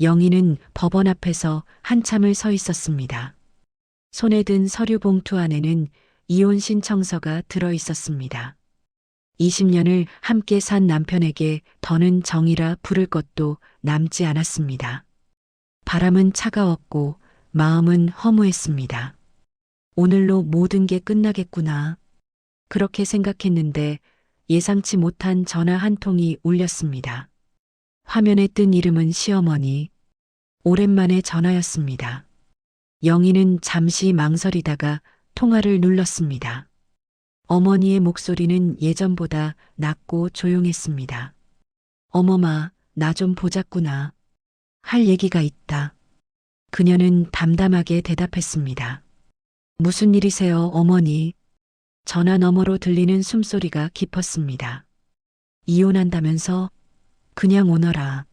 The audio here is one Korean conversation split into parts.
영희는 법원 앞에서 한참을 서 있었습니다. 손에 든 서류 봉투 안에는 이혼 신청서가 들어 있었습니다. 20년을 함께 산 남편에게 더는 정이라 부를 것도 남지 않았습니다. 바람은 차가웠고 마음은 허무했습니다. 오늘로 모든 게 끝나겠구나. 그렇게 생각했는데 예상치 못한 전화 한 통이 울렸습니다. 화면에 뜬 이름은 시어머니. 오랜만에 전화였습니다. 영희는 잠시 망설이다가 통화를 눌렀습니다. 어머니의 목소리는 예전보다 낮고 조용했습니다. 어머마, 나 좀 보자꾸나. 할 얘기가 있다. 그녀는 담담하게 대답했습니다. 무슨 일이세요, 어머니? 전화 너머로 들리는 숨소리가 깊었습니다. 이혼한다면서? 그냥 오너라.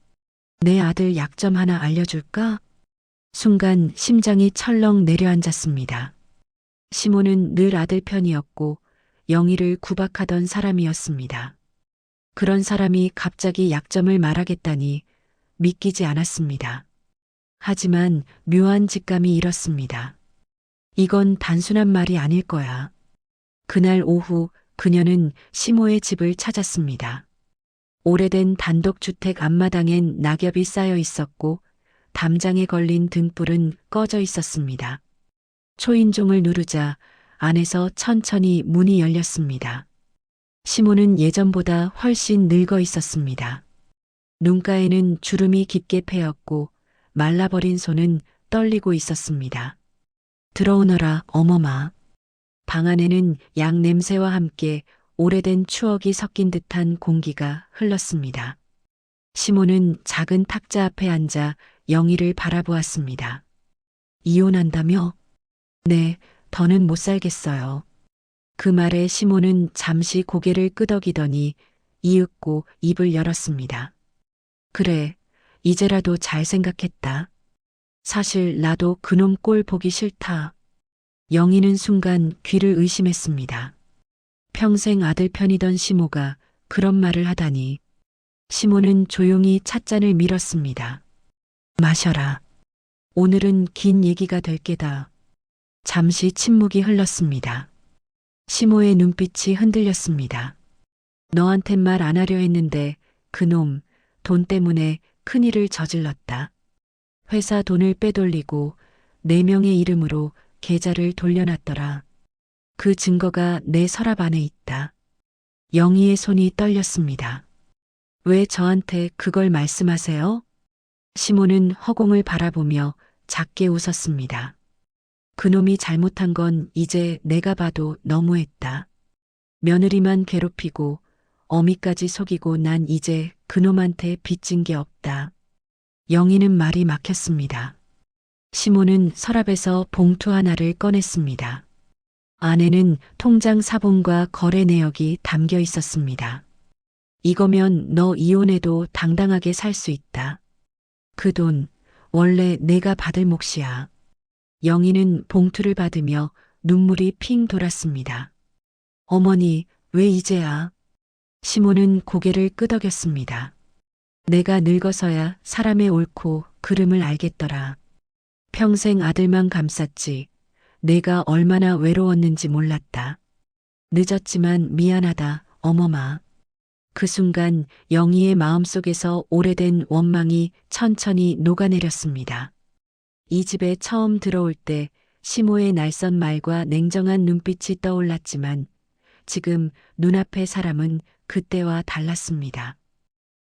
내 아들 약점 하나 알려줄까? 순간 심장이 철렁 내려앉았습니다. 시모는 늘 아들 편이었고 영희를 구박하던 사람이었습니다. 그런 사람이 갑자기 약점을 말하겠다니 믿기지 않았습니다. 하지만 묘한 직감이 일었습니다. 이건 단순한 말이 아닐 거야. 그날 오후 그녀는 시모의 집을 찾았습니다. 오래된 단독주택 앞마당엔 낙엽이 쌓여 있었고 담장에 걸린 등불은 꺼져 있었습니다. 초인종을 누르자 안에서 천천히 문이 열렸습니다. 시모는 예전보다 훨씬 늙어 있었습니다. 눈가에는 주름이 깊게 패였고 말라버린 손은 떨리고 있었습니다. 들어오너라, 어머마. 방 안에는 양 냄새와 함께 오래된 추억이 섞인 듯한 공기가 흘렀습니다. 시모는 작은 탁자 앞에 앉아 영희를 바라보았습니다. 이혼한다며? 네, 더는 못 살겠어요. 그 말에 시모는 잠시 고개를 끄덕이더니 이윽고 입을 열었습니다. 그래, 이제라도 잘 생각했다. 사실 나도 그놈 꼴 보기 싫다. 영희는 순간 귀를 의심했습니다. 평생 아들 편이던 시모가 그런 말을 하다니. 시모는 조용히 찻잔을 밀었습니다. 마셔라. 오늘은 긴 얘기가 될 게다. 잠시 침묵이 흘렀습니다. 시모의 눈빛이 흔들렸습니다. 너한텐 말 안 하려 했는데 그놈 돈 때문에 큰일을 저질렀다. 회사 돈을 빼돌리고 4명의 이름으로 계좌를 돌려놨더라. 그 증거가 내 서랍 안에 있다. 영희의 손이 떨렸습니다. 왜 저한테 그걸 말씀하세요? 시모는 허공을 바라보며 작게 웃었습니다. 그놈이 잘못한 건 이제 내가 봐도 너무했다. 며느리만 괴롭히고 어미까지 속이고 난 이제 그놈한테 빚진 게 없다. 영희는 말이 막혔습니다. 시모는 서랍에서 봉투 하나를 꺼냈습니다. 안에는 통장 사본과 거래 내역이 담겨 있었습니다. 이거면 너 이혼해도 당당하게 살 수 있다. 그 돈 원래 내가 받을 몫이야. 영희는 봉투를 받으며 눈물이 핑 돌았습니다. 어머니, 왜 이제야? 시모는 고개를 끄덕였습니다. 내가 늙어서야 사람의 옳고 그름을 알겠더라. 평생 아들만 감쌌지. 내가 얼마나 외로웠는지 몰랐다. 늦었지만 미안하다, 어머마. 그 순간 영희의 마음속에서 오래된 원망이 천천히 녹아내렸습니다. 이 집에 처음 들어올 때 시모의 날선 말과 냉정한 눈빛이 떠올랐지만 지금 눈앞의 사람은 그때와 달랐습니다.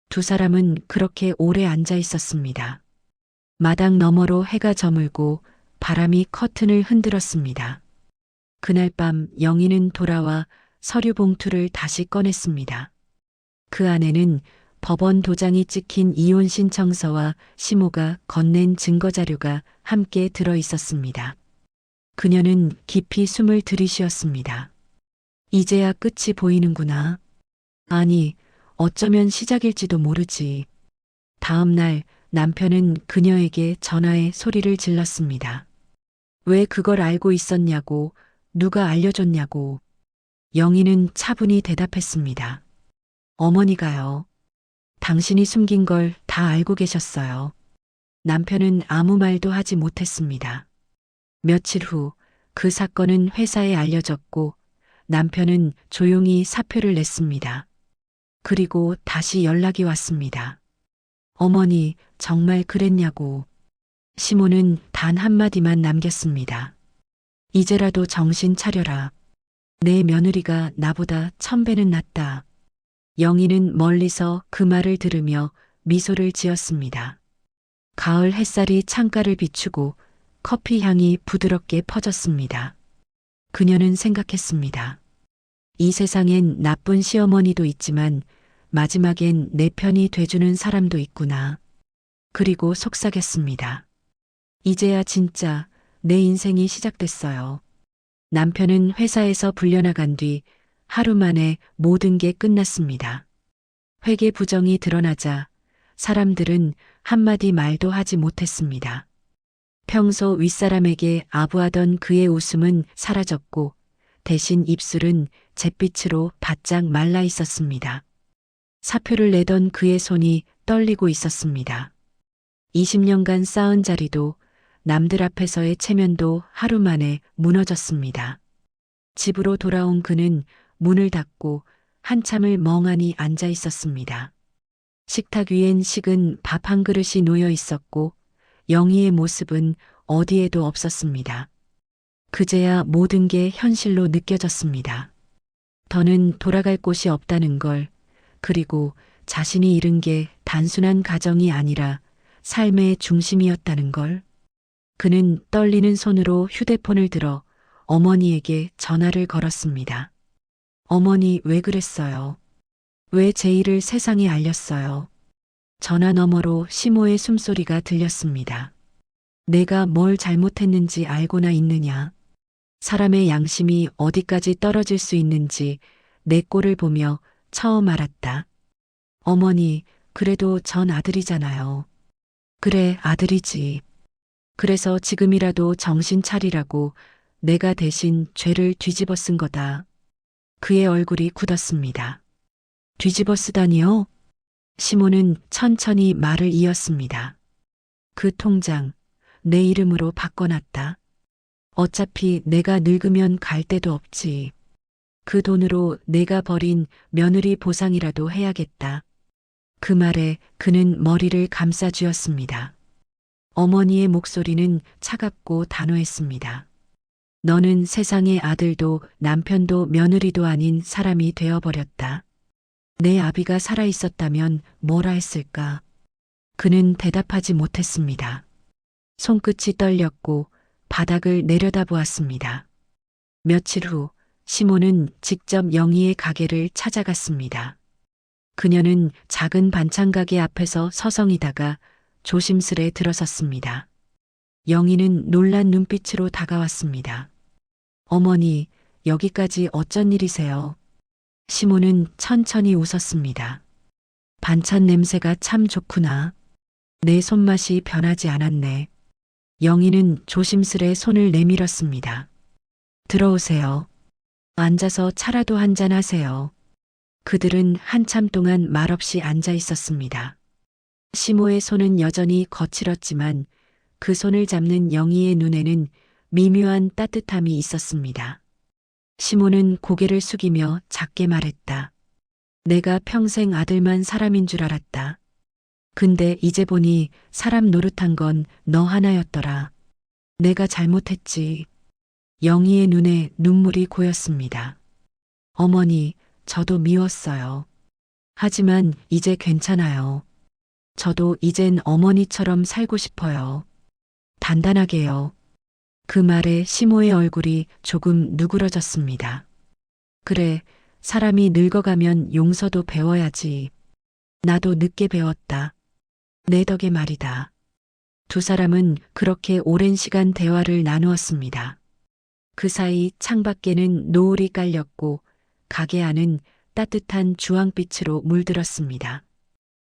두 사람은 그렇게 오래 앉아 있었습니다. 마당 너머로 해가 저물고 바람이 커튼을 흔들었습니다. 그날 밤 영희는 돌아와 서류 봉투를 다시 꺼냈습니다. 그 안에는 법원 도장이 찍힌 이혼 신청서와 시모가 건넨 증거 자료가 함께 들어 있었습니다. 그녀는 깊이 숨을 들이쉬었습니다. 이제야 끝이 보이는구나. 아니, 어쩌면 시작일지도 모르지. 다음 날 남편은 그녀에게 전화해 소리를 질렀습니다. 왜 그걸 알고 있었냐고, 누가 알려줬냐고. 영희는 차분히 대답했습니다. 어머니가요. 당신이 숨긴 걸 다 알고 계셨어요. 남편은 아무 말도 하지 못했습니다. 며칠 후 그 사건은 회사에 알려졌고 남편은 조용히 사표를 냈습니다. 그리고 다시 연락이 왔습니다. 어머니, 정말 그랬냐고. 시모는 단 한마디만 남겼습니다. 이제라도 정신 차려라. 내 며느리가 나보다 1000배는 낫다. 영희는 멀리서 그 말을 들으며 미소를 지었습니다. 가을 햇살이 창가를 비추고 커피 향이 부드럽게 퍼졌습니다. 그녀는 생각했습니다. 이 세상엔 나쁜 시어머니도 있지만 마지막엔 내 편이 돼주는 사람도 있구나. 그리고 속삭였습니다. 이제야 진짜 내 인생이 시작됐어요. 남편은 회사에서 불려나간 뒤 하루 만에 모든 게 끝났습니다. 회계 부정이 드러나자 사람들은 한마디 말도 하지 못했습니다. 평소 윗사람에게 아부하던 그의 웃음은 사라졌고 대신 입술은 잿빛으로 바짝 말라 있었습니다. 사표를 내던 그의 손이 떨리고 있었습니다. 20년간 쌓은 자리도 남들 앞에서의 체면도 하루 만에 무너졌습니다. 집으로 돌아온 그는 문을 닫고 한참을 멍하니 앉아 있었습니다. 식탁 위엔 식은 밥 한 그릇이 놓여 있었고 영희의 모습은 어디에도 없었습니다. 그제야 모든 게 현실로 느껴졌습니다. 더는 돌아갈 곳이 없다는 걸, 그리고 자신이 잃은 게 단순한 가정이 아니라 삶의 중심이었다는 걸. 그는 떨리는 손으로 휴대폰을 들어 어머니에게 전화를 걸었습니다. 어머니, 왜 그랬어요? 왜 제 일을 세상에 알렸어요? 전화 너머로 시모의 숨소리가 들렸습니다. 내가 뭘 잘못했는지 알고나 있느냐? 사람의 양심이 어디까지 떨어질 수 있는지 내 꼴을 보며 처음 알았다. 어머니, 그래도 전 아들이잖아요. 그래, 아들이지. 그래서 지금이라도 정신 차리라고 내가 대신 죄를 뒤집어 쓴 거다. 그의 얼굴이 굳었습니다. 뒤집어 쓰다니요? 시모는 천천히 말을 이었습니다. 그 통장, 내 이름으로 바꿔놨다. 어차피 내가 늙으면 갈 데도 없지. 그 돈으로 내가 벌인 며느리 보상이라도 해야겠다. 그 말에 그는 머리를 감싸쥐었습니다. 어머니의 목소리는 차갑고 단호했습니다. 너는 세상의 아들도 남편도 며느리도 아닌 사람이 되어버렸다. 내 아비가 살아있었다면 뭐라 했을까? 그는 대답하지 못했습니다. 손끝이 떨렸고 바닥을 내려다보았습니다. 며칠 후 시모는 직접 영희의 가게를 찾아갔습니다. 그녀는 작은 반찬 가게 앞에서 서성이다가 조심스레 들어섰습니다. 영희는 놀란 눈빛으로 다가왔습니다. 어머니, 여기까지 어쩐 일이세요? 시모는 천천히 웃었습니다. 반찬 냄새가 참 좋구나. 내 손맛이 변하지 않았네. 영희는 조심스레 손을 내밀었습니다. 들어오세요. 앉아서 차라도 한잔 하세요. 그들은 한참 동안 말없이 앉아 있었습니다. 시모의 손은 여전히 거칠었지만 그 손을 잡는 영희의 눈에는 미묘한 따뜻함이 있었습니다. 시모는 고개를 숙이며 작게 말했다. 내가 평생 아들만 사람인 줄 알았다. 근데 이제 보니 사람 노릇한 건 너 하나였더라. 내가 잘못했지. 영희의 눈에 눈물이 고였습니다. 어머니, 저도 미웠어요. 하지만 이제 괜찮아요. 저도 이젠 어머니처럼 살고 싶어요. 단단하게요. 그 말에 시모의 얼굴이 조금 누그러졌습니다. 그래, 사람이 늙어가면 용서도 배워야지. 나도 늦게 배웠다. 내 덕에 말이다. 두 사람은 그렇게 오랜 시간 대화를 나누었습니다. 그 사이 창밖에는 노을이 깔렸고 가게 안은 따뜻한 주황빛으로 물들었습니다.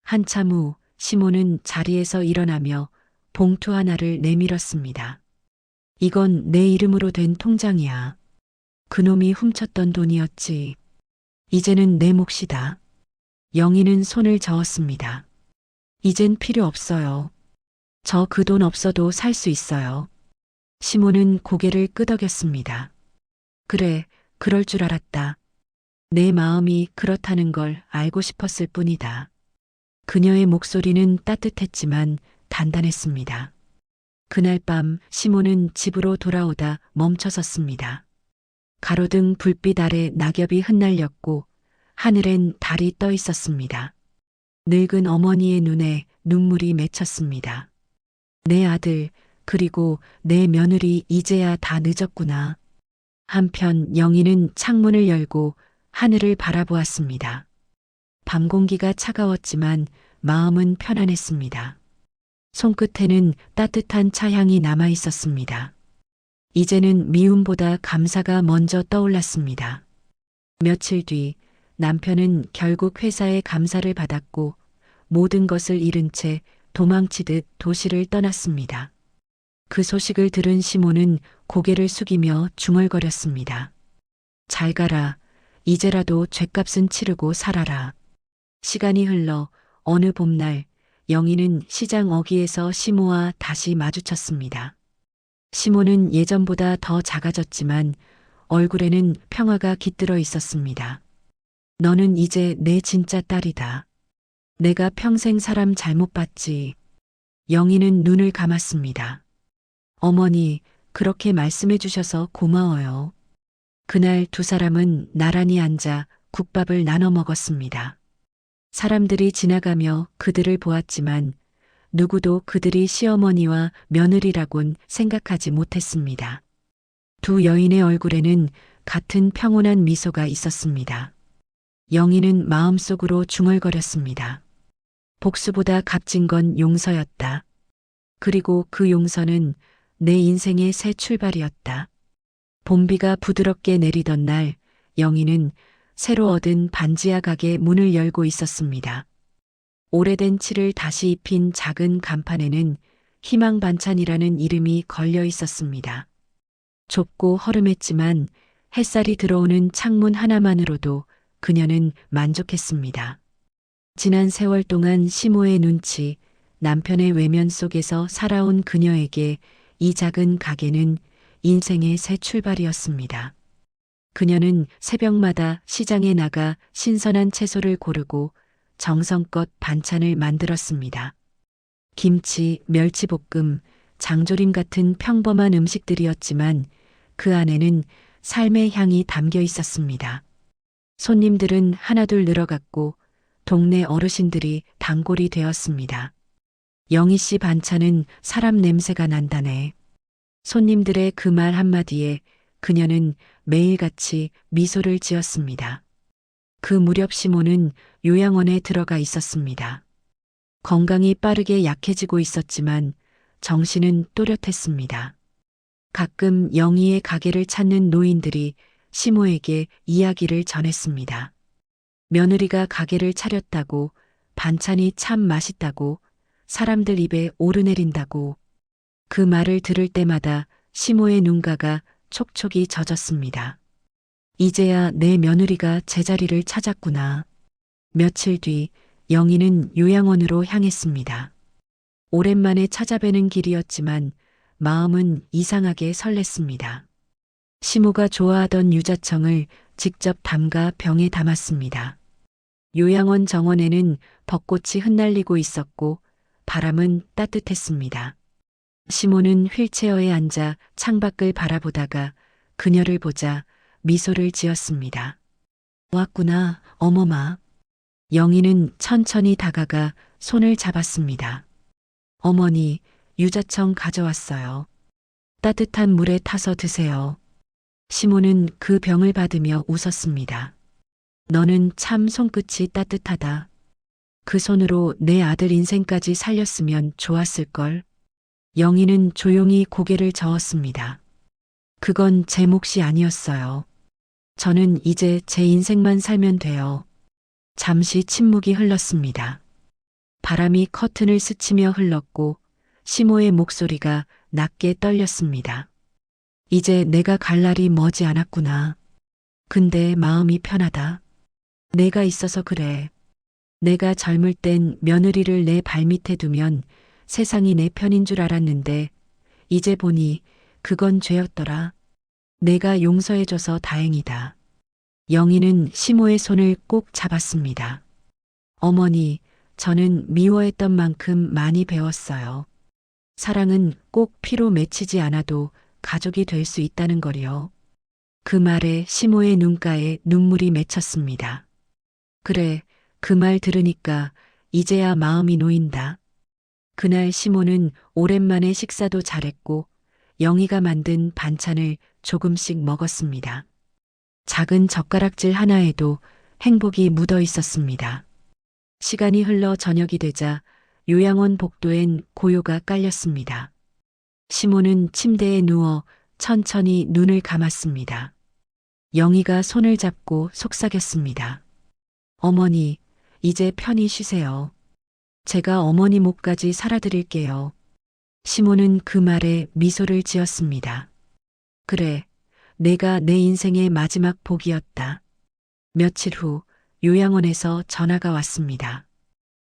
한참 후 시모는 자리에서 일어나며 봉투 하나를 내밀었습니다. 이건 내 이름으로 된 통장이야. 그놈이 훔쳤던 돈이었지. 이제는 내 몫이다. 영희는 손을 저었습니다. 이젠 필요 없어요. 저 그 돈 없어도 살 수 있어요. 시모는 고개를 끄덕였습니다. 그래, 그럴 줄 알았다. 내 마음이 그렇다는 걸 알고 싶었을 뿐이다. 그녀의 목소리는 따뜻했지만 단단했습니다. 그날 밤 시모는 집으로 돌아오다 멈춰섰습니다. 가로등 불빛 아래 낙엽이 흩날렸고 하늘엔 달이 떠 있었습니다. 늙은 어머니의 눈에 눈물이 맺혔습니다. 내 아들, 그리고 내 며느리 이제야 다 늦었구나. 한편 영희는 창문을 열고 하늘을 바라보았습니다. 밤 공기가 차가웠지만 마음은 편안했습니다. 손끝에는 따뜻한 차향이 남아 있었습니다. 이제는 미움보다 감사가 먼저 떠올랐습니다. 며칠 뒤 남편은 결국 회사에 감사를 받았고 모든 것을 잃은 채 도망치듯 도시를 떠났습니다. 그 소식을 들은 시모는 고개를 숙이며 중얼거렸습니다. 잘 가라. 이제라도 죗값은 치르고 살아라. 시간이 흘러 어느 봄날 영희는 시장 어귀에서 시모와 다시 마주쳤습니다. 시모는 예전보다 더 작아졌지만 얼굴에는 평화가 깃들어 있었습니다. 너는 이제 내 진짜 딸이다. 내가 평생 사람 잘못 봤지. 영희는 눈을 감았습니다. 어머니, 그렇게 말씀해 주셔서 고마워요. 그날 두 사람은 나란히 앉아 국밥을 나눠 먹었습니다. 사람들이 지나가며 그들을 보았지만 누구도 그들이 시어머니와 며느리라곤 생각하지 못했습니다. 두 여인의 얼굴에는 같은 평온한 미소가 있었습니다. 영희는 마음속으로 중얼거렸습니다. 복수보다 값진 건 용서였다. 그리고 그 용서는 내 인생의 새 출발이었다. 봄비가 부드럽게 내리던 날 영희는 새로 얻은 반지하 가게 문을 열고 있었습니다. 오래된 칠을 다시 입힌 작은 간판에는 희망 반찬이라는 이름이 걸려 있었습니다. 좁고 허름했지만 햇살이 들어오는 창문 하나만으로도 그녀는 만족했습니다. 지난 세월 동안 시모의 눈치, 남편의 외면 속에서 살아온 그녀에게 이 작은 가게는 인생의 새 출발이었습니다. 그녀는 새벽마다 시장에 나가 신선한 채소를 고르고 정성껏 반찬을 만들었습니다. 김치, 멸치볶음, 장조림 같은 평범한 음식들이었지만 그 안에는 삶의 향이 담겨 있었습니다. 손님들은 하나둘 늘어갔고 동네 어르신들이 단골이 되었습니다. 영희 씨 반찬은 사람 냄새가 난다네. 손님들의 그 말 한마디에 그녀는 매일같이 미소를 지었습니다. 그 무렵 시모는 요양원에 들어가 있었습니다. 건강이 빠르게 약해지고 있었지만 정신은 또렷했습니다. 가끔 영희의 가게를 찾는 노인들이 시모에게 이야기를 전했습니다. 며느리가 가게를 차렸다고, 반찬이 참 맛있다고, 사람들 입에 오르내린다고. 그 말을 들을 때마다 시모의 눈가가 촉촉이 젖었습니다. 이제야 내 며느리가 제자리를 찾았구나. 며칠 뒤 영희는 요양원으로 향했습니다. 오랜만에 찾아뵈는 길이었지만 마음은 이상하게 설렜습니다. 시모가 좋아하던 유자청을 직접 담가 병에 담았습니다. 요양원 정원에는 벚꽃이 흩날리고 있었고 바람은 따뜻했습니다. 시모는 휠체어에 앉아 창밖을 바라보다가 그녀를 보자 미소를 지었습니다. 왔구나, 어머마. 영희는 천천히 다가가 손을 잡았습니다. 어머니, 유자청 가져왔어요. 따뜻한 물에 타서 드세요. 시모는 그 병을 받으며 웃었습니다. 너는 참 손끝이 따뜻하다. 그 손으로 내 아들 인생까지 살렸으면 좋았을걸. 영희는 조용히 고개를 저었습니다. 그건 제 몫이 아니었어요. 저는 이제 제 인생만 살면 돼요. 잠시 침묵이 흘렀습니다. 바람이 커튼을 스치며 흘렀고 시모의 목소리가 낮게 떨렸습니다. 이제 내가 갈 날이 머지 않았구나. 근데 마음이 편하다. 내가 있어서 그래. 내가 젊을 땐 며느리를 내 발밑에 두면 세상이 내 편인 줄 알았는데 이제 보니 그건 죄였더라. 내가 용서해줘서 다행이다. 영희는 시모의 손을 꼭 잡았습니다. 어머니, 저는 미워했던 만큼 많이 배웠어요. 사랑은 꼭 피로 맺히지 않아도 가족이 될 수 있다는 거리요. 그 말에 시모의 눈가에 눈물이 맺혔습니다. 그래, 그 말 들으니까 이제야 마음이 놓인다. 그날 시모는 오랜만에 식사도 잘했고 영희가 만든 반찬을 조금씩 먹었습니다. 작은 젓가락질 하나에도 행복이 묻어 있었습니다. 시간이 흘러 저녁이 되자 요양원 복도엔 고요가 깔렸습니다. 시모는 침대에 누워 천천히 눈을 감았습니다. 영희가 손을 잡고 속삭였습니다. 어머니, 이제 편히 쉬세요. 제가 어머니 목까지 살아드릴게요. 시모는 그 말에 미소를 지었습니다. 그래, 내가 내 인생의 마지막 복이었다. 며칠 후 요양원에서 전화가 왔습니다.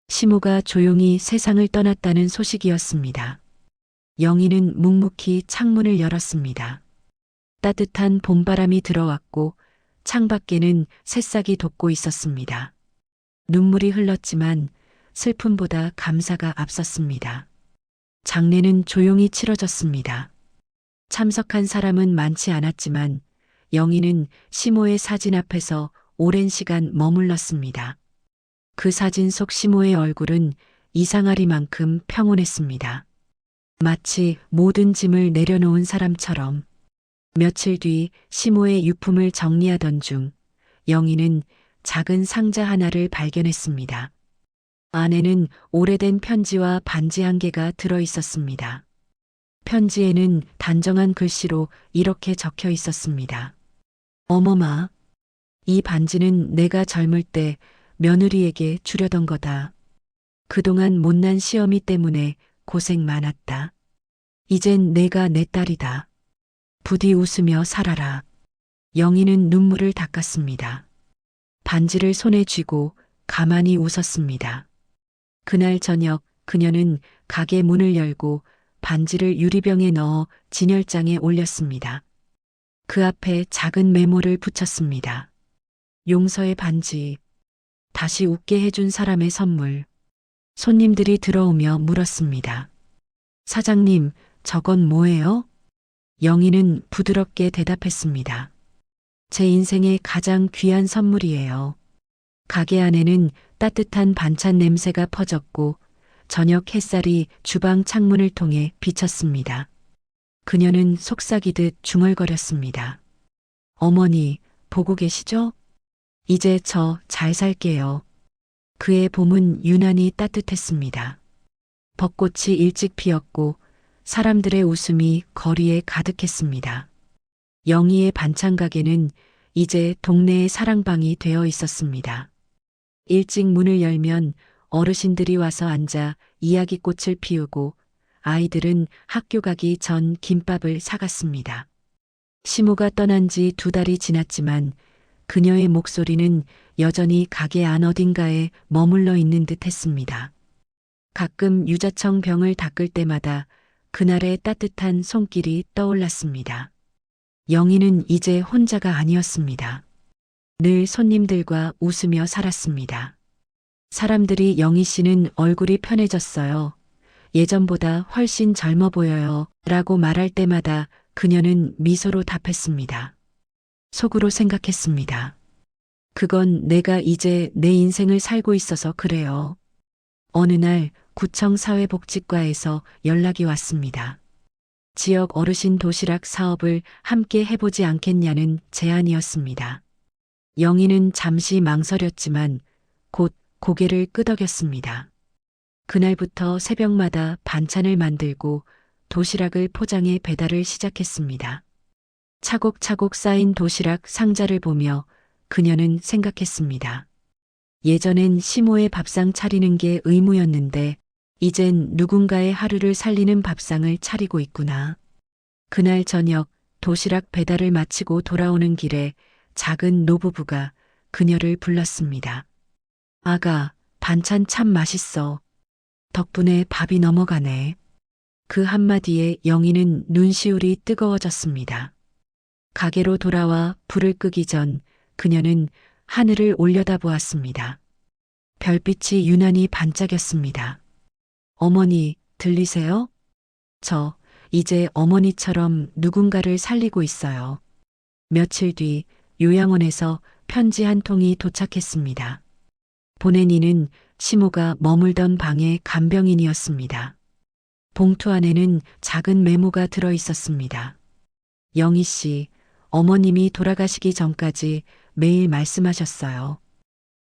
시모가 조용히 세상을 떠났다는 소식이었습니다. 영희는 묵묵히 창문을 열었습니다. 따뜻한 봄바람이 들어왔고 창밖에는 새싹이 돋고 있었습니다. 눈물이 흘렀지만 슬픔보다 감사가 앞섰습니다. 장례는 조용히 치러졌습니다. 참석한 사람은 많지 않았지만 영희는 시모의 사진 앞에서 오랜 시간 머물렀습니다. 그 사진 속 시모의 얼굴은 이상하리만큼 평온했습니다. 마치 모든 짐을 내려놓은 사람처럼. 며칠 뒤 시모의 유품을 정리하던 중 영희는 작은 상자 하나를 발견했습니다. 안에는 오래된 편지와 반지 한 개가 들어 있었습니다. 편지에는 단정한 글씨로 이렇게 적혀 있었습니다. 어머마, 이 반지는 내가 젊을 때 며느리에게 주려던 거다. 그동안 못난 시어미 때문에 고생 많았다. 이젠 내가 내 딸이다. 부디 웃으며 살아라. 영희는 눈물을 닦았습니다. 반지를 손에 쥐고 가만히 웃었습니다. 그날 저녁 그녀는 가게 문을 열고 반지를 유리병에 넣어 진열장에 올렸습니다. 그 앞에 작은 메모를 붙였습니다. 용서의 반지. 다시 웃게 해준 사람의 선물. 손님들이 들어오며 물었습니다. 사장님, 저건 뭐예요? 영희는 부드럽게 대답했습니다. 제 인생의 가장 귀한 선물이에요. 가게 안에는 따뜻한 반찬 냄새가 퍼졌고 저녁 햇살이 주방 창문을 통해 비쳤습니다. 그녀는 속삭이듯 중얼거렸습니다. 어머니, 보고 계시죠? 이제 저 잘 살게요. 그의 봄은 유난히 따뜻했습니다. 벚꽃이 일찍 피었고 사람들의 웃음이 거리에 가득했습니다. 영희의 반찬 가게는 이제 동네의 사랑방이 되어 있었습니다. 일찍 문을 열면 어르신들이 와서 앉아 이야기꽃을 피우고 아이들은 학교 가기 전 김밥을 사갔습니다. 시모가 떠난 지 2달이 지났지만 그녀의 목소리는 여전히 가게 안 어딘가에 머물러 있는 듯 했습니다. 가끔 유자청 병을 닦을 때마다 그날의 따뜻한 손길이 떠올랐습니다. 영희는 이제 혼자가 아니었습니다. 늘 손님들과 웃으며 살았습니다. 사람들이 영희 씨는 얼굴이 편해졌어요. 예전보다 훨씬 젊어 보여요. 라고 말할 때마다 그녀는 미소로 답했습니다. 속으로 생각했습니다. 그건 내가 이제 내 인생을 살고 있어서 그래요. 어느 날 구청 사회복지과에서 연락이 왔습니다. 지역 어르신 도시락 사업을 함께 해보지 않겠냐는 제안이었습니다. 영희는 잠시 망설였지만 곧 고개를 끄덕였습니다. 그날부터 새벽마다 반찬을 만들고 도시락을 포장해 배달을 시작했습니다. 차곡차곡 쌓인 도시락 상자를 보며 그녀는 생각했습니다. 예전엔 시모의 밥상 차리는 게 의무였는데 이젠 누군가의 하루를 살리는 밥상을 차리고 있구나. 그날 저녁 도시락 배달을 마치고 돌아오는 길에 작은 노부부가 그녀를 불렀습니다. 아가, 반찬 참 맛있어. 덕분에 밥이 넘어가네. 그 한마디에 영희는 눈시울이 뜨거워졌습니다. 가게로 돌아와 불을 끄기 전 그녀는 하늘을 올려다보았습니다. 별빛이 유난히 반짝였습니다. 어머니, 들리세요? 저, 이제 어머니처럼 누군가를 살리고 있어요. 며칠 뒤 요양원에서 편지 한 통이 도착했습니다. 보낸 이는 시모가 머물던 방의 간병인이었습니다. 봉투 안에는 작은 메모가 들어 있었습니다. 영희 씨, 어머님이 돌아가시기 전까지 매일 말씀하셨어요.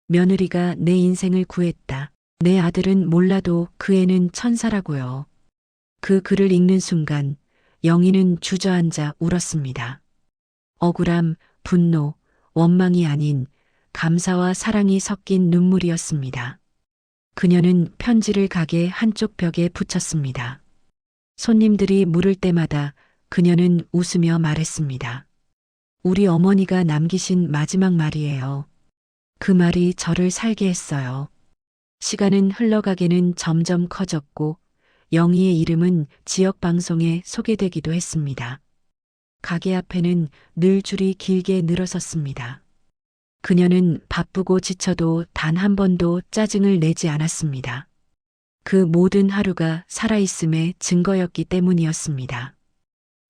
며느리가 내 인생을 구했다. 내 아들은 몰라도 그 애는 천사라고요. 그 글을 읽는 순간 영희는 주저앉아 울었습니다. 억울함, 분노, 원망이 아닌 감사와 사랑이 섞인 눈물이었습니다. 그녀는 편지를 가게 한쪽 벽에 붙였습니다. 손님들이 물을 때마다 그녀는 웃으며 말했습니다. 우리 어머니가 남기신 마지막 말이에요. 그 말이 저를 살게 했어요. 시간은 흘러가게는 점점 커졌고 영희의 이름은 지역 방송에 소개되기도 했습니다. 가게 앞에는 늘 줄이 길게 늘어섰습니다. 그녀는 바쁘고 지쳐도 단 한 번도 짜증을 내지 않았습니다. 그 모든 하루가 살아있음의 증거였기 때문이었습니다.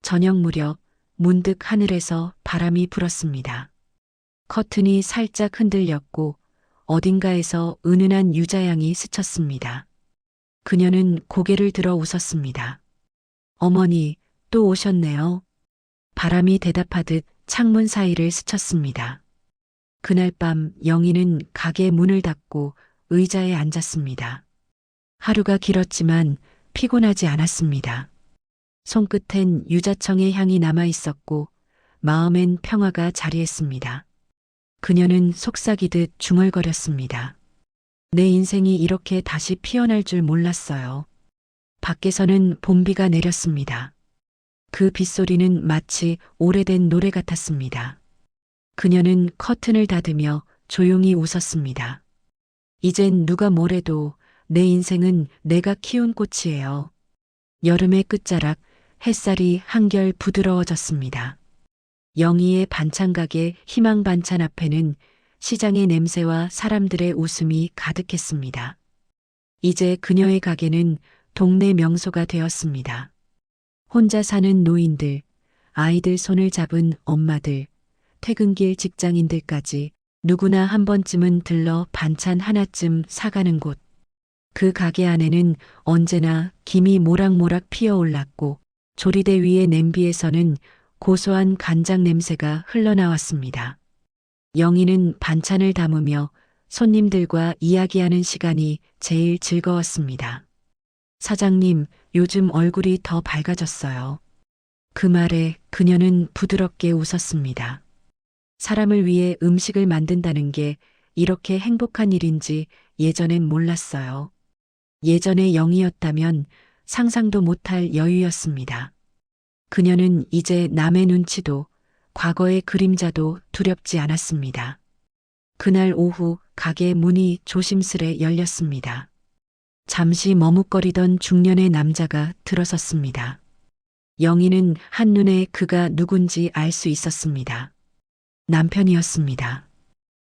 저녁 무렵 문득 하늘에서 바람이 불었습니다. 커튼이 살짝 흔들렸고 어딘가에서 은은한 유자향이 스쳤습니다. 그녀는 고개를 들어 웃었습니다. 어머니, 또 오셨네요. 바람이 대답하듯 창문 사이를 스쳤습니다. 그날 밤 영희는 가게 문을 닫고 의자에 앉았습니다. 하루가 길었지만 피곤하지 않았습니다. 손끝엔 유자청의 향이 남아 있었고 마음엔 평화가 자리했습니다. 그녀는 속삭이듯 중얼거렸습니다. 내 인생이 이렇게 다시 피어날 줄 몰랐어요. 밖에서는 봄비가 내렸습니다. 그 빗소리는 마치 오래된 노래 같았습니다. 그녀는 커튼을 닫으며 조용히 웃었습니다. 이젠 누가 뭐래도 내 인생은 내가 키운 꽃이에요. 여름의 끝자락, 햇살이 한결 부드러워졌습니다. 영희의 반찬가게 희망 반찬 앞에는 시장의 냄새와 사람들의 웃음이 가득했습니다. 이제 그녀의 가게는 동네 명소가 되었습니다. 혼자 사는 노인들, 아이들 손을 잡은 엄마들, 퇴근길 직장인들까지 누구나 한 번쯤은 들러 반찬 하나쯤 사가는 곳. 그 가게 안에는 언제나 김이 모락모락 피어올랐고 조리대 위의 냄비에서는 고소한 간장 냄새가 흘러나왔습니다. 영희는 반찬을 담으며 손님들과 이야기하는 시간이 제일 즐거웠습니다. 사장님, 요즘 얼굴이 더 밝아졌어요. 그 말에 그녀는 부드럽게 웃었습니다. 사람을 위해 음식을 만든다는 게 이렇게 행복한 일인지 예전엔 몰랐어요. 예전의 영희였다면 상상도 못할 여유였습니다. 그녀는 이제 남의 눈치도 과거의 그림자도 두렵지 않았습니다. 그날 오후 가게 문이 조심스레 열렸습니다. 잠시 머뭇거리던 중년의 남자가 들어섰습니다. 영희는 한눈에 그가 누군지 알 수 있었습니다. 남편이었습니다.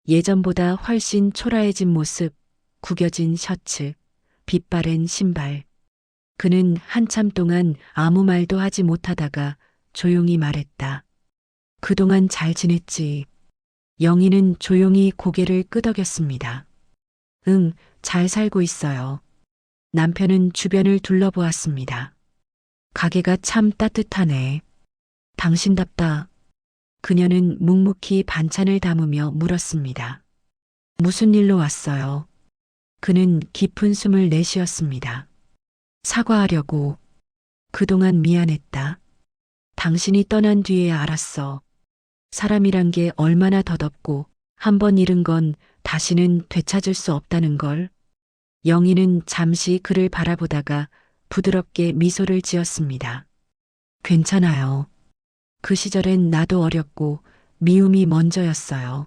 예전보다 훨씬 초라해진 모습, 구겨진 셔츠, 빛바랜 신발. 그는 한참 동안 아무 말도 하지 못하다가 조용히 말했다. 그동안 잘 지냈지. 영희는 조용히 고개를 끄덕였습니다. 응, 잘 살고 있어요. 남편은 주변을 둘러보았습니다. 가게가 참 따뜻하네. 당신답다. 그녀는 묵묵히 반찬을 담으며 물었습니다. 무슨 일로 왔어요? 그는 깊은 숨을 내쉬었습니다. 사과하려고. 그동안 미안했다. 당신이 떠난 뒤에야 알았어. 사람이란 게 얼마나 더덥고 한 번 잃은 건 다시는 되찾을 수 없다는 걸. 영희는 잠시 그를 바라보다가 부드럽게 미소를 지었습니다. 괜찮아요. 그 시절엔 나도 어렸고 미움이 먼저였어요.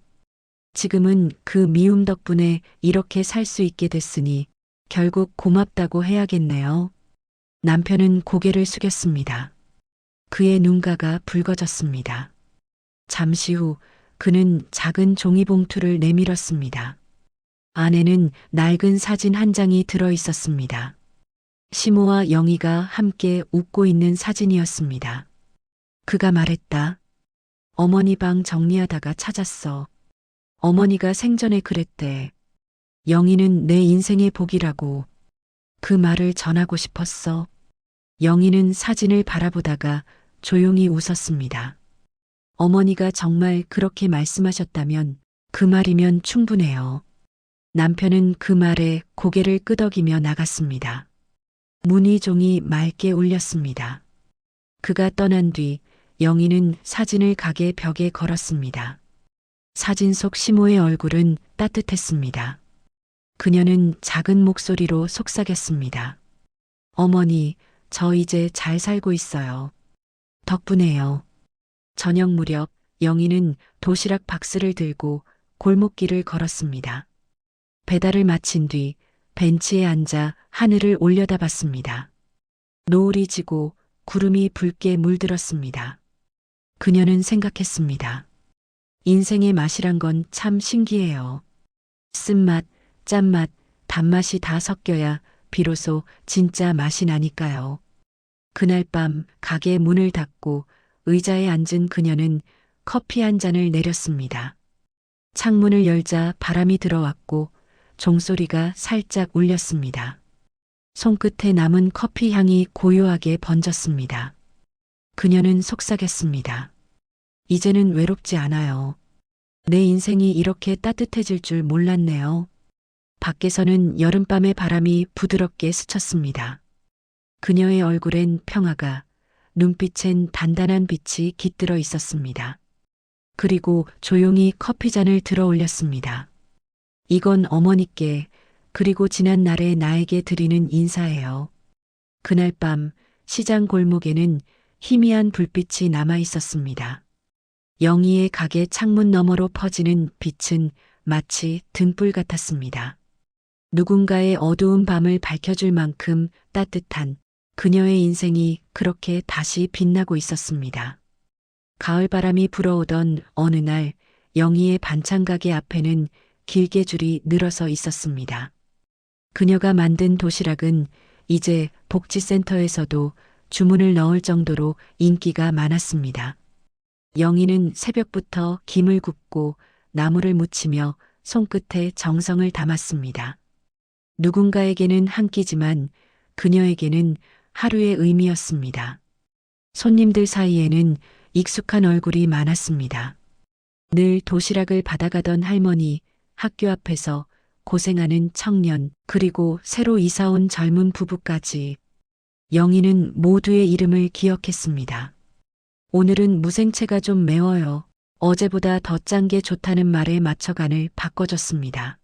지금은 그 미움 덕분에 이렇게 살 수 있게 됐으니 결국 고맙다고 해야겠네요. 남편은 고개를 숙였습니다. 그의 눈가가 붉어졌습니다. 잠시 후 그는 작은 종이봉투를 내밀었습니다. 안에는 낡은 사진 한 장이 들어 있었습니다. 시모와 영희가 함께 웃고 있는 사진이었습니다. 그가 말했다. 어머니 방 정리하다가 찾았어. 어머니가 생전에 그랬대. 영희는 내 인생의 복이라고. 그 말을 전하고 싶었어. 영희는 사진을 바라보다가 조용히 웃었습니다. 어머니가 정말 그렇게 말씀하셨다면 그 말이면 충분해요. 남편은 그 말에 고개를 끄덕이며 나갔습니다. 문의 종이 맑게 울렸습니다. 그가 떠난 뒤 영희는 사진을 가게 벽에 걸었습니다. 사진 속 시모의 얼굴은 따뜻했습니다. 그녀는 작은 목소리로 속삭였습니다. 어머니, 저 이제 잘 살고 있어요. 덕분에요. 저녁 무렵 영희는 도시락 박스를 들고 골목길을 걸었습니다. 배달을 마친 뒤 벤치에 앉아 하늘을 올려다봤습니다. 노을이 지고 구름이 붉게 물들었습니다. 그녀는 생각했습니다. 인생의 맛이란 건 참 신기해요. 쓴맛, 짠맛, 단맛이 다 섞여야 비로소 진짜 맛이 나니까요. 그날 밤 가게 문을 닫고 의자에 앉은 그녀는 커피 한 잔을 내렸습니다. 창문을 열자 바람이 들어왔고 종소리가 살짝 울렸습니다. 손끝에 남은 커피 향이 고요하게 번졌습니다. 그녀는 속삭였습니다. 이제는 외롭지 않아요. 내 인생이 이렇게 따뜻해질 줄 몰랐네요. 밖에서는 여름밤의 바람이 부드럽게 스쳤습니다. 그녀의 얼굴엔 평화가, 눈빛엔 단단한 빛이 깃들어 있었습니다. 그리고 조용히 커피잔을 들어 올렸습니다. 이건 어머니께, 그리고 지난 날에 나에게 드리는 인사예요. 그날 밤 시장 골목에는 희미한 불빛이 남아 있었습니다. 영희의 가게 창문 너머로 퍼지는 빛은 마치 등불 같았습니다. 누군가의 어두운 밤을 밝혀줄 만큼 따뜻한 그녀의 인생이 그렇게 다시 빛나고 있었습니다. 가을바람이 불어오던 어느 날 영희의 반찬 가게 앞에는 길게 줄이 늘어서 있었습니다. 그녀가 만든 도시락은 이제 복지센터에서도 주문을 넣을 정도로 인기가 많았습니다. 영희는 새벽부터 김을 굽고 나물을 무치며 손끝에 정성을 담았습니다. 누군가에게는 한 끼지만 그녀에게는 하루의 의미였습니다. 손님들 사이에는 익숙한 얼굴이 많았습니다. 늘 도시락을 받아가던 할머니, 학교 앞에서 고생하는 청년, 그리고 새로 이사온 젊은 부부까지 영희는 모두의 이름을 기억했습니다. 오늘은 무생채가 좀 매워요. 어제보다 더 짠 게 좋다는 말에 맞춰 간을 바꿔줬습니다.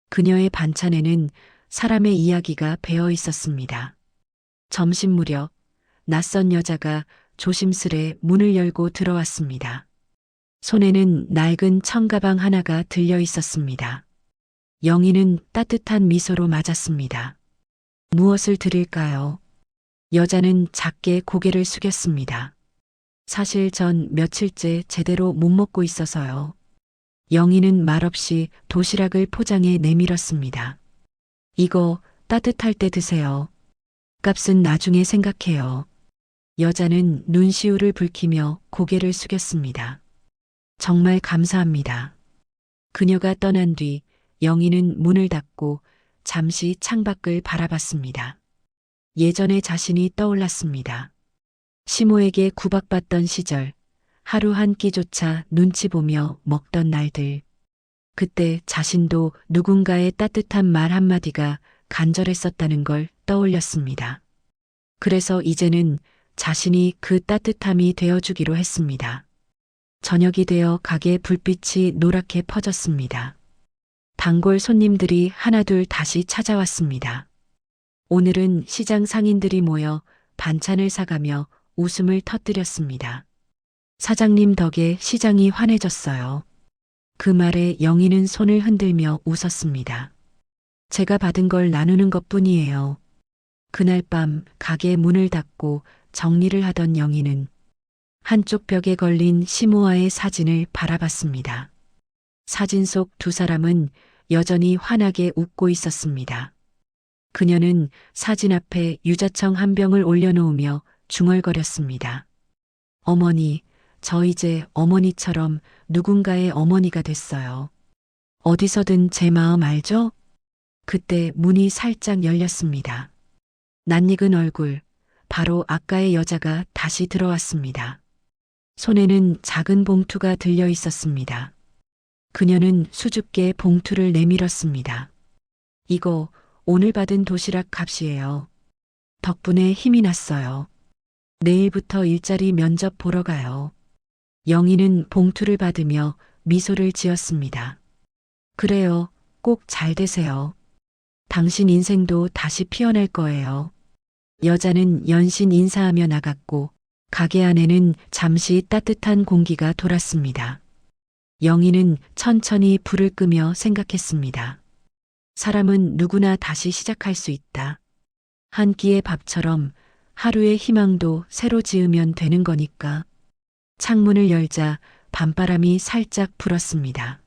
그녀의 반찬에는 사람의 이야기가 배어 있었습니다. 점심 무렵 낯선 여자가 조심스레 문을 열고 들어왔습니다. 손에는 낡은 청가방 하나가 들려 있었습니다. 영희는 따뜻한 미소로 맞았습니다. 무엇을 드릴까요? 여자는 작게 고개를 숙였습니다. 사실 전 며칠째 제대로 못 먹고 있어서요. 영희는 말없이 도시락을 포장해 내밀었습니다. 이거 따뜻할 때 드세요. 값은 나중에 생각해요. 여자는 눈시울을 붉히며 고개를 숙였습니다. 정말 감사합니다. 그녀가 떠난 뒤 영희는 문을 닫고 잠시 창밖을 바라봤습니다. 예전의 자신이 떠올랐습니다. 시모에게 구박받던 시절, 하루 한 끼조차 눈치 보며 먹던 날들. 그때 자신도 누군가의 따뜻한 말 한마디가 간절했었다는 걸 떠올렸습니다. 그래서 이제는 자신이 그 따뜻함이 되어주기로 했습니다. 저녁이 되어 가게 불빛이 노랗게 퍼졌습니다. 단골 손님들이 하나둘 다시 찾아왔습니다. 오늘은 시장 상인들이 모여 반찬을 사가며 웃음을 터뜨렸습니다. 사장님 덕에 시장이 환해졌어요. 그 말에 영희는 손을 흔들며 웃었습니다. 제가 받은 걸 나누는 것뿐이에요. 그날 밤 가게 문을 닫고 정리를 하던 영희는 한쪽 벽에 걸린 시모아의 사진을 바라봤습니다. 사진 속 두 사람은 여전히 환하게 웃고 있었습니다. 그녀는 사진 앞에 유자청 한 병을 올려놓으며 중얼거렸습니다. 어머니, 저 이제 어머니처럼 누군가의 어머니가 됐어요. 어디서든 제 마음 알죠? 그때 문이 살짝 열렸습니다. 낯익은 얼굴, 바로 아까의 여자가 다시 들어왔습니다. 손에는 작은 봉투가 들려 있었습니다. 그녀는 수줍게 봉투를 내밀었습니다. 이거 오늘 받은 도시락 값이에요. 덕분에 힘이 났어요. 내일부터 일자리 면접 보러 가요. 영희는 봉투를 받으며 미소를 지었습니다. 그래요. 꼭 잘 되세요. 당신 인생도 다시 피어날 거예요. 여자는 연신 인사하며 나갔고 가게 안에는 잠시 따뜻한 공기가 돌았습니다. 영희는 천천히 불을 끄며 생각했습니다. 사람은 누구나 다시 시작할 수 있다. 한 끼의 밥처럼 하루의 희망도 새로 지으면 되는 거니까. 창문을 열자 밤바람이 살짝 불었습니다.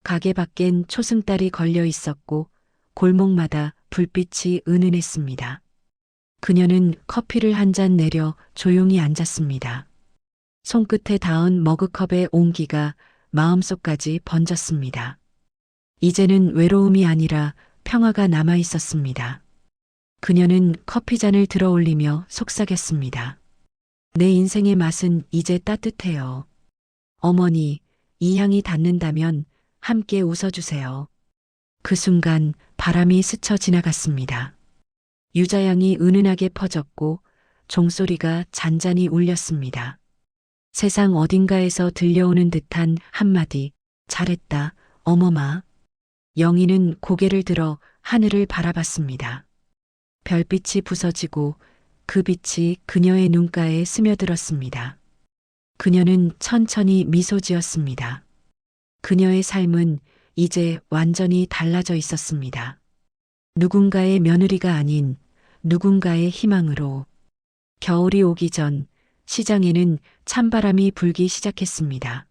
가게 밖엔 초승달이 걸려 있었고 골목마다 불빛이 은은했습니다. 그녀는 커피를 한 잔 내려 조용히 앉았습니다. 손끝에 닿은 머그컵의 온기가 마음속까지 번졌습니다. 이제는 외로움이 아니라 평화가 남아 있었습니다. 그녀는 커피잔을 들어 올리며 속삭였습니다. 내 인생의 맛은 이제 따뜻해요. 어머니, 이 향이 닿는다면 함께 웃어주세요. 그 순간 바람이 스쳐 지나갔습니다. 유자향이 은은하게 퍼졌고 종소리가 잔잔히 울렸습니다. 세상 어딘가에서 들려오는 듯한 한마디, 잘했다, 어머마. 영희는 고개를 들어 하늘을 바라봤습니다. 별빛이 부서지고 그 빛이 그녀의 눈가에 스며들었습니다. 그녀는 천천히 미소 지었습니다. 그녀의 삶은 이제 완전히 달라져 있었습니다. 누군가의 며느리가 아닌 누군가의 희망으로. 겨울이 오기 전 시장에는 찬바람이 불기 시작했습니다.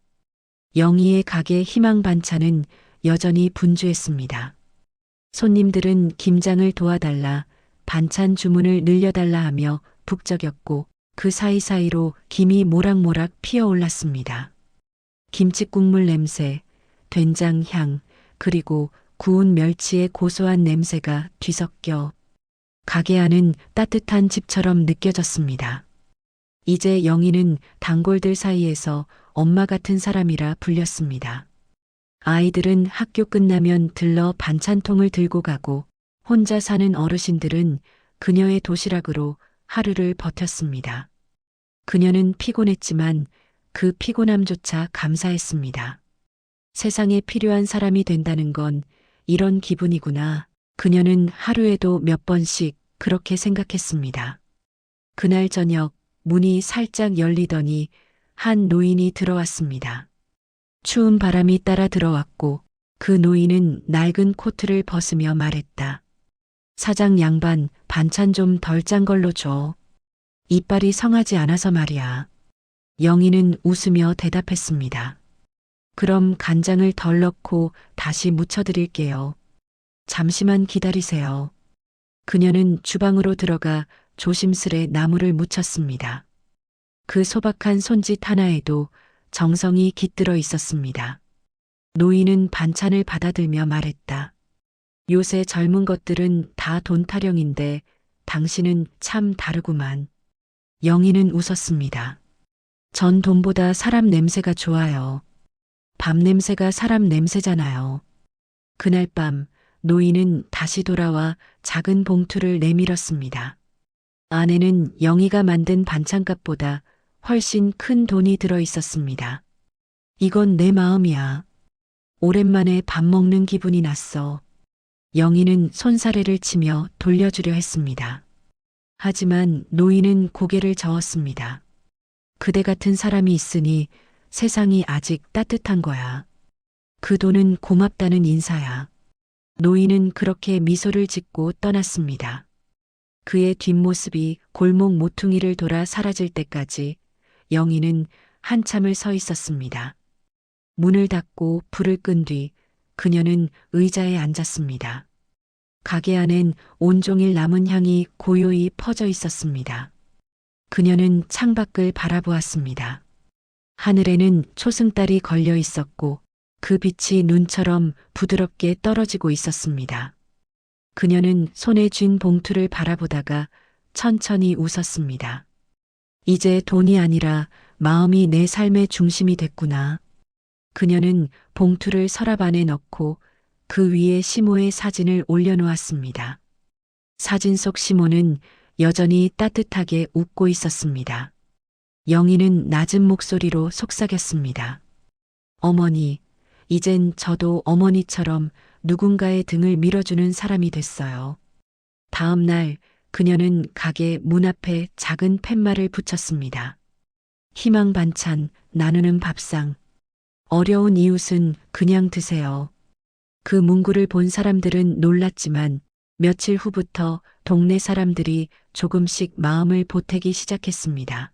영희의 가게 희망 반찬은 여전히 분주했습니다. 손님들은 김장을 도와달라, 반찬 주문을 늘려달라 하며 북적였고 그 사이사이로 김이 모락모락 피어올랐습니다. 김치국물 냄새, 된장 향, 그리고 구운 멸치의 고소한 냄새가 뒤섞여 가게 안은 따뜻한 집처럼 느껴졌습니다. 이제 영희는 단골들 사이에서 엄마 같은 사람이라 불렸습니다. 아이들은 학교 끝나면 들러 반찬통을 들고 가고 혼자 사는 어르신들은 그녀의 도시락으로 하루를 버텼습니다. 그녀는 피곤했지만 그 피곤함조차 감사했습니다. 세상에 필요한 사람이 된다는 건 이런 기분이구나. 그녀는 하루에도 몇 번씩 그렇게 생각했습니다. 그날 저녁 문이 살짝 열리더니 한 노인이 들어왔습니다. 추운 바람이 따라 들어왔고 그 노인은 낡은 코트를 벗으며 말했다. 사장 양반, 반찬 좀 덜 짠 걸로 줘. 이빨이 성하지 않아서 말이야. 영희는 웃으며 대답했습니다. 그럼 간장을 덜 넣고 다시 묻혀드릴게요. 잠시만 기다리세요. 그녀는 주방으로 들어가 조심스레 나물을 묻혔습니다. 그 소박한 손짓 하나에도 정성이 깃들어 있었습니다. 노인은 반찬을 받아들며 말했다. 요새 젊은 것들은 다 돈 타령인데 당신은 참 다르구만. 영희는 웃었습니다. 전 돈보다 사람 냄새가 좋아요. 밥 냄새가 사람 냄새잖아요. 그날 밤 노인은 다시 돌아와 작은 봉투를 내밀었습니다. 안에는 영희가 만든 반찬값보다 훨씬 큰 돈이 들어 있었습니다. 이건 내 마음이야. 오랜만에 밥 먹는 기분이 났어. 영희는 손사래를 치며 돌려주려 했습니다. 하지만 노인은 고개를 저었습니다. 그대 같은 사람이 있으니 세상이 아직 따뜻한 거야. 그 돈은 고맙다는 인사야. 노인은 그렇게 미소를 짓고 떠났습니다. 그의 뒷모습이 골목 모퉁이를 돌아 사라질 때까지 영희는 한참을 서 있었습니다. 문을 닫고 불을 끈 뒤 그녀는 의자에 앉았습니다. 가게 안엔 온종일 남은 향이 고요히 퍼져 있었습니다. 그녀는 창밖을 바라보았습니다. 하늘에는 초승달이 걸려 있었고 그 빛이 눈처럼 부드럽게 떨어지고 있었습니다. 그녀는 손에 쥔 봉투를 바라보다가 천천히 웃었습니다. 이제 돈이 아니라 마음이 내 삶의 중심이 됐구나. 그녀는 봉투를 서랍 안에 넣고 그 위에 시모의 사진을 올려놓았습니다. 사진 속 시모는 여전히 따뜻하게 웃고 있었습니다. 영희는 낮은 목소리로 속삭였습니다. 어머니, 이젠 저도 어머니처럼 누군가의 등을 밀어주는 사람이 됐어요. 다음 날 그녀는 가게 문 앞에 작은 팻말을 붙였습니다. 희망 반찬, 나누는 밥상. 어려운 이웃은 그냥 드세요. 그 문구를 본 사람들은 놀랐지만 며칠 후부터 동네 사람들이 조금씩 마음을 보태기 시작했습니다.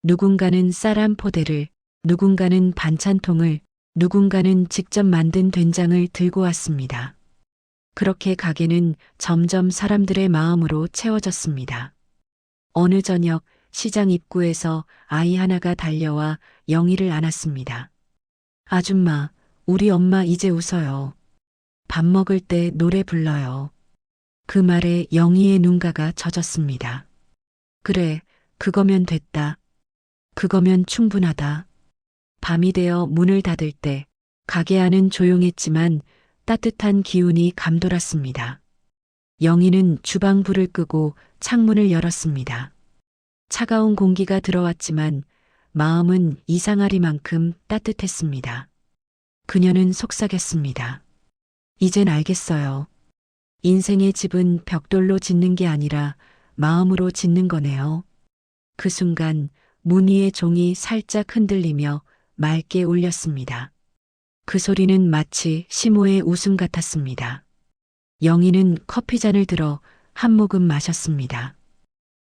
누군가는 쌀 한 포대를, 누군가는 반찬통을, 누군가는 직접 만든 된장을 들고 왔습니다. 그렇게 가게는 점점 사람들의 마음으로 채워졌습니다. 어느 저녁 시장 입구에서 아이 하나가 달려와 영희를 안았습니다. 아줌마, 우리 엄마 이제 웃어요. 밥 먹을 때 노래 불러요. 그 말에 영희의 눈가가 젖었습니다. 그래, 그거면 됐다. 그거면 충분하다. 밤이 되어 문을 닫을 때 가게 안은 조용했지만 따뜻한 기운이 감돌았습니다. 영희는 주방 불을 끄고 창문을 열었습니다. 차가운 공기가 들어왔지만 마음은 이상하리만큼 따뜻했습니다. 그녀는 속삭였습니다. 이젠 알겠어요. 인생의 집은 벽돌로 짓는 게 아니라 마음으로 짓는 거네요. 그 순간 문 위의 종이 살짝 흔들리며 맑게 울렸습니다. 그 소리는 마치 시모의 웃음 같았습니다. 영희는 커피잔을 들어 한 모금 마셨습니다.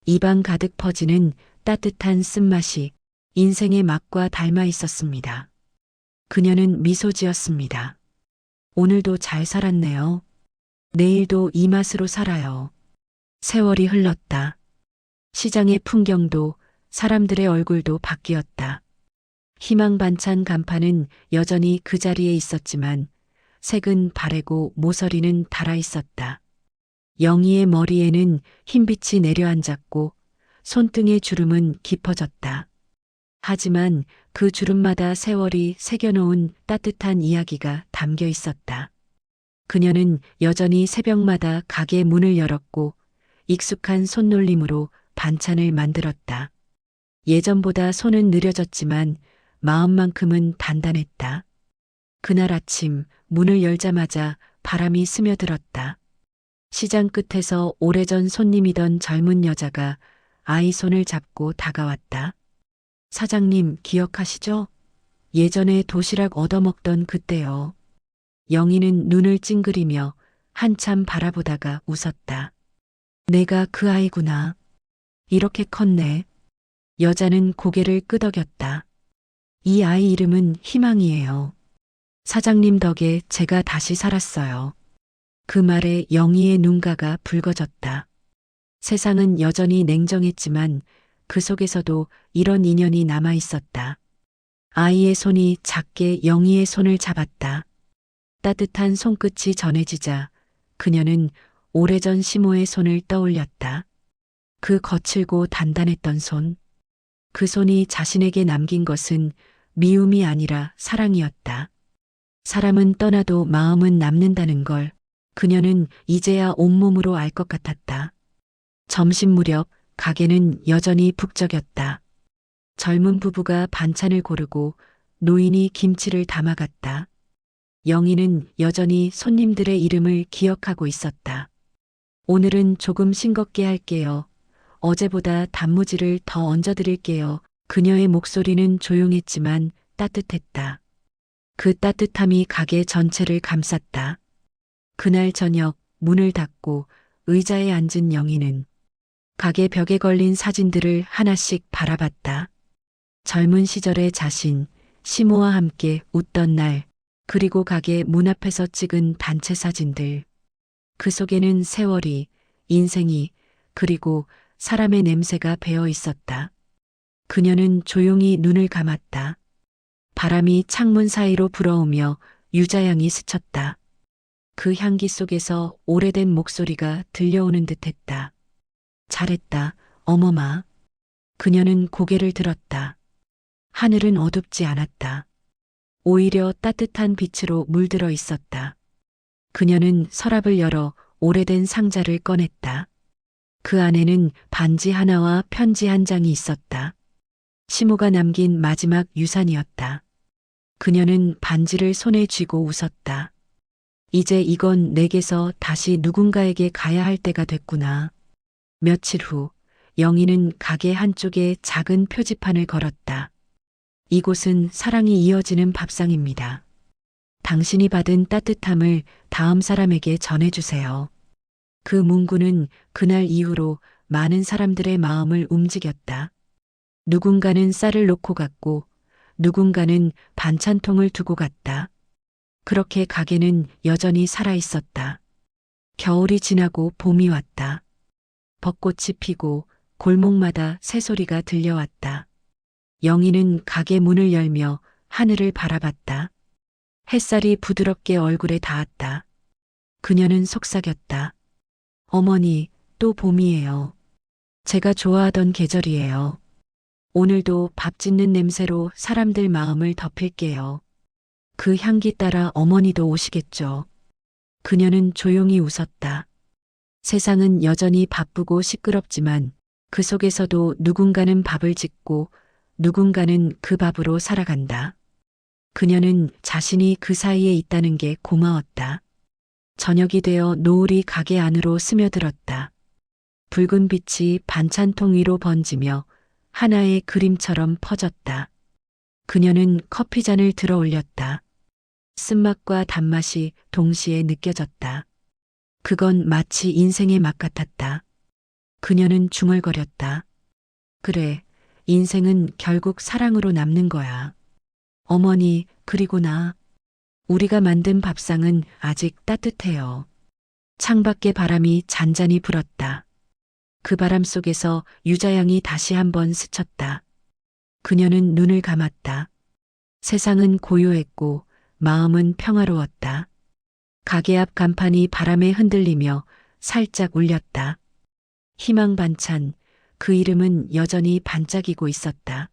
입안 가득 퍼지는 따뜻한 쓴맛이 인생의 맛과 닮아 있었습니다. 그녀는 미소 지었습니다. 오늘도 잘 살았네요. 내일도 이 맛으로 살아요. 세월이 흘렀다. 시장의 풍경도 사람들의 얼굴도 바뀌었다. 희망 반찬 간판은 여전히 그 자리에 있었지만 색은 바래고 모서리는 닳아 있었다. 영희의 머리에는 흰빛이 내려앉았고 손등의 주름은 깊어졌다. 하지만 그 주름마다 세월이 새겨놓은 따뜻한 이야기가 담겨 있었다. 그녀는 여전히 새벽마다 가게 문을 열었고 익숙한 손놀림으로 반찬을 만들었다. 예전보다 손은 느려졌지만 마음만큼은 단단했다. 그날 아침 문을 열자마자 바람이 스며들었다. 시장 끝에서 오래전 손님이던 젊은 여자가 아이 손을 잡고 다가왔다. 사장님 기억하시죠? 예전에 도시락 얻어먹던 그때요. 영희는 눈을 찡그리며 한참 바라보다가 웃었다. 내가 그 아이구나. 이렇게 컸네. 여자는 고개를 끄덕였다. 이 아이 이름은 희망이에요. 사장님 덕에 제가 다시 살았어요. 그 말에 영희의 눈가가 붉어졌다. 세상은 여전히 냉정했지만 그 속에서도 이런 인연이 남아 있었다. 아이의 손이 작게 영희의 손을 잡았다. 따뜻한 손끝이 전해지자 그녀는 오래전 시모의 손을 떠올렸다. 그 거칠고 단단했던 손. 그 손이 자신에게 남긴 것은 미움이 아니라 사랑이었다. 사람은 떠나도 마음은 남는다는 걸 그녀는 이제야 온몸으로 알 것 같았다. 점심 무렵 가게는 여전히 북적였다. 젊은 부부가 반찬을 고르고 노인이 김치를 담아갔다. 영희는 여전히 손님들의 이름을 기억하고 있었다. 오늘은 조금 싱겁게 할게요. 어제보다 단무지를 더 얹어드릴게요. 그녀의 목소리는 조용했지만 따뜻했다. 그 따뜻함이 가게 전체를 감쌌다. 그날 저녁 문을 닫고 의자에 앉은 영희는 가게 벽에 걸린 사진들을 하나씩 바라봤다. 젊은 시절의 자신, 시모와 함께 웃던 날, 그리고 가게 문 앞에서 찍은 단체 사진들. 그 속에는 세월이, 인생이, 그리고 사람의 냄새가 배어 있었다. 그녀는 조용히 눈을 감았다. 바람이 창문 사이로 불어오며 유자향이 스쳤다. 그 향기 속에서 오래된 목소리가 들려오는 듯했다. 잘했다, 어머마. 그녀는 고개를 들었다. 하늘은 어둡지 않았다. 오히려 따뜻한 빛으로 물들어 있었다. 그녀는 서랍을 열어 오래된 상자를 꺼냈다. 그 안에는 반지 하나와 편지 한 장이 있었다. 시모가 남긴 마지막 유산이었다. 그녀는 반지를 손에 쥐고 웃었다. 이제 이건 내게서 다시 누군가에게 가야 할 때가 됐구나. 며칠 후 영희는 가게 한쪽에 작은 표지판을 걸었다. 이곳은 사랑이 이어지는 밥상입니다. 당신이 받은 따뜻함을 다음 사람에게 전해주세요. 그 문구는 그날 이후로 많은 사람들의 마음을 움직였다. 누군가는 쌀을 놓고 갔고 누군가는 반찬통을 두고 갔다. 그렇게 가게는 여전히 살아 있었다. 겨울이 지나고 봄이 왔다. 벚꽃이 피고 골목마다 새소리가 들려왔다. 영희는 가게 문을 열며 하늘을 바라봤다. 햇살이 부드럽게 얼굴에 닿았다. 그녀는 속삭였다. 어머니, 또 봄이에요. 제가 좋아하던 계절이에요. 오늘도 밥 짓는 냄새로 사람들 마음을 덮일게요. 그 향기 따라 어머니도 오시겠죠. 그녀는 조용히 웃었다. 세상은 여전히 바쁘고 시끄럽지만 그 속에서도 누군가는 밥을 짓고 누군가는 그 밥으로 살아간다. 그녀는 자신이 그 사이에 있다는 게 고마웠다. 저녁이 되어 노을이 가게 안으로 스며들었다. 붉은 빛이 반찬통 위로 번지며 하나의 그림처럼 퍼졌다. 그녀는 커피잔을 들어 올렸다. 쓴맛과 단맛이 동시에 느껴졌다. 그건 마치 인생의 맛 같았다. 그녀는 중얼거렸다. 그래, 인생은 결국 사랑으로 남는 거야. 어머니, 그리고 나. 우리가 만든 밥상은 아직 따뜻해요. 창밖에 바람이 잔잔히 불었다. 그 바람 속에서 유자향이 다시 한번 스쳤다. 그녀는 눈을 감았다. 세상은 고요했고 마음은 평화로웠다. 가게 앞 간판이 바람에 흔들리며 살짝 울렸다. 희망 반찬, 그 이름은 여전히 반짝이고 있었다.